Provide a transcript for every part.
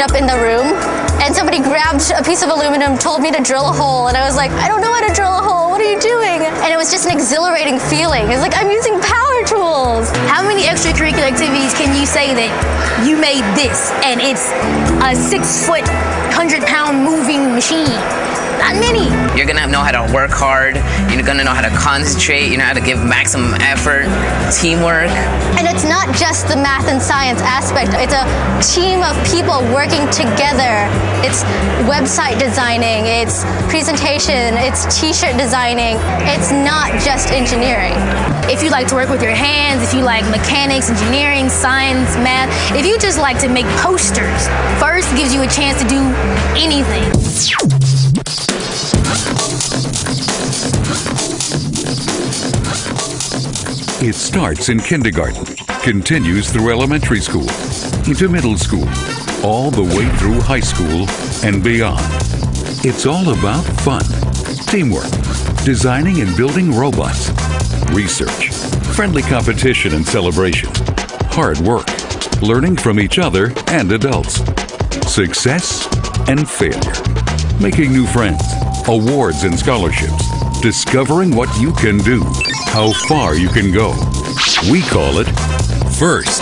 opened up in the room, and somebody grabbed a piece of aluminum, told me to drill a hole, and I was like, I don't know how to drill a hole, what are you doing? And it was just an exhilarating feeling. It's like, I'm using power tools. How many extracurricular activities can you say that you made this, and it's a 6-foot, 100-pound moving machine? Not many. You're gonna know how to work hard, you're gonna know how to concentrate, you know how to give maximum effort, teamwork. And it's not just the math and science aspect, it's a team of people working together. It's website designing, it's presentation, it's t-shirt designing. It's not just engineering. If you like to work with your hands, if you like mechanics, engineering, science, math, if you just like to make posters, FIRST gives you a chance to do anything. It starts in kindergarten, continues through elementary school, into middle school, all the way through high school and beyond. It's all about fun, teamwork, designing and building robots, research, friendly competition and celebration, hard work, learning from each other and adults, success and failure, making new friends, awards and scholarships, discovering what you can do, how far you can go. We call it FIRST.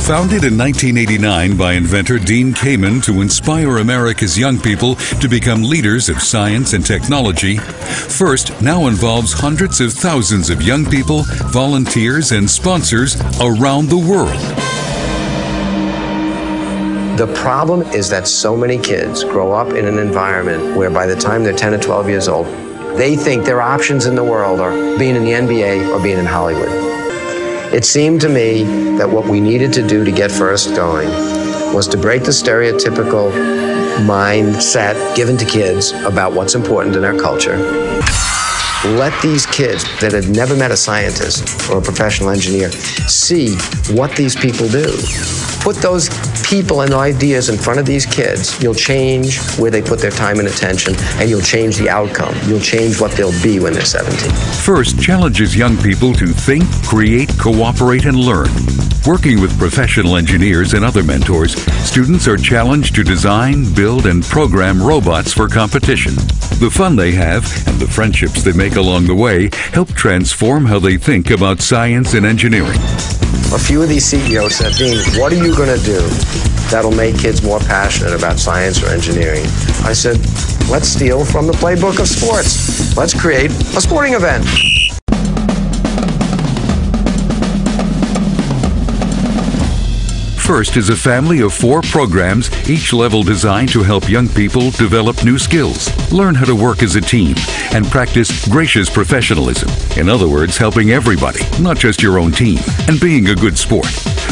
Founded in 1989 by inventor Dean Kamen to inspire America's young people to become leaders of science and technology, FIRST now involves hundreds of thousands of young people, volunteers, and sponsors around the world. The problem is that so many kids grow up in an environment where by the time they're 10 or 12 years old, they think their options in the world are being in the NBA or being in Hollywood. It seemed to me that what we needed to do to get FIRST going was to break the stereotypical mindset given to kids about what's important in our culture. Let these kids that had never met a scientist or a professional engineer see what these people do. Put those people and ideas in front of these kids, you'll change where they put their time and attention, and you'll change the outcome. You'll change what they'll be when they're 17. FIRST challenges young people to think, create, cooperate, and learn. Working with professional engineers and other mentors, students are challenged to design, build, and program robots for competition. The fun they have and the friendships they make along the way help transform how they think about science and engineering. A few of these CEOs said, Dean, what are you going to do that'll make kids more passionate about science or engineering? I said, let's steal from the playbook of sports. Let's create a sporting event. FIRST is a family of 4 programs, each level designed to help young people develop new skills, learn how to work as a team, and practice gracious professionalism. In other words, helping everybody, not just your own team, and being a good sport.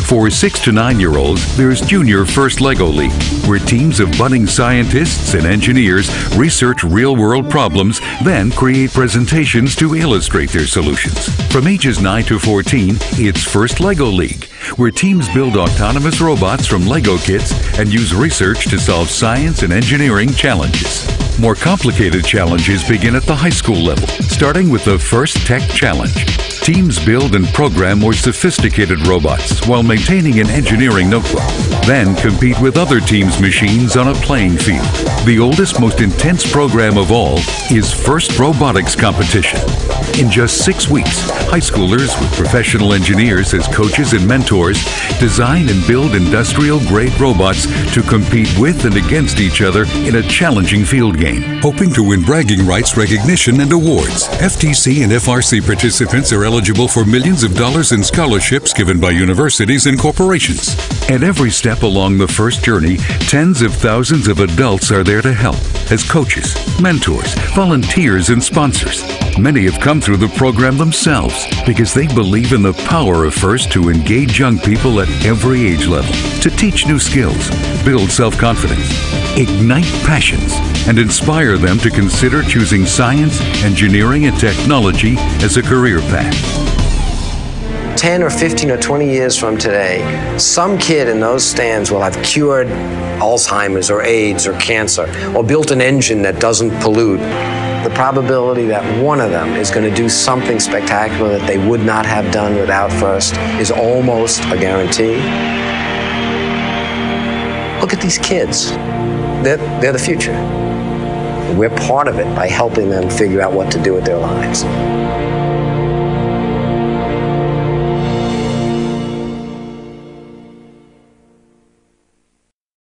For 6 to 9-year-olds, there's Junior FIRST Lego League, where teams of budding scientists and engineers research real-world problems, then create presentations to illustrate their solutions. From ages 9 to 14, it's FIRST Lego League, where teams build autonomous robots from Lego kits and use research to solve science and engineering challenges. More complicated challenges begin at the high school level, starting with the FIRST Tech Challenge. Teams build and program more sophisticated robots while maintaining an engineering notebook, then compete with other teams' machines on a playing field. The oldest, most intense program of all is FIRST Robotics Competition. In just 6 weeks, high schoolers with professional engineers as coaches and mentors design and build industrial-grade robots to compete with and against each other in a challenging field game. Hoping to win bragging rights, recognition, and awards, FTC and FRC participants are eligible for millions of dollars in scholarships given by universities and corporations. At every step along the FIRST journey, tens of thousands of adults are there to help as coaches, mentors, volunteers, and sponsors. Many have come through the program themselves because they believe in the power of FIRST to engage young people at every age level, to teach new skills, build self-confidence, ignite passions, and inspire them to consider choosing science, engineering, and technology as a career path. 10 or 15 or 20 years from today, some kid in those stands will have cured Alzheimer's or AIDS or cancer, or built an engine that doesn't pollute. the probability that one of them is going to do something spectacular that they would not have done without FIRST is almost a guarantee. Look at these kids. They're the future. We're part of it by helping them figure out what to do with their lives.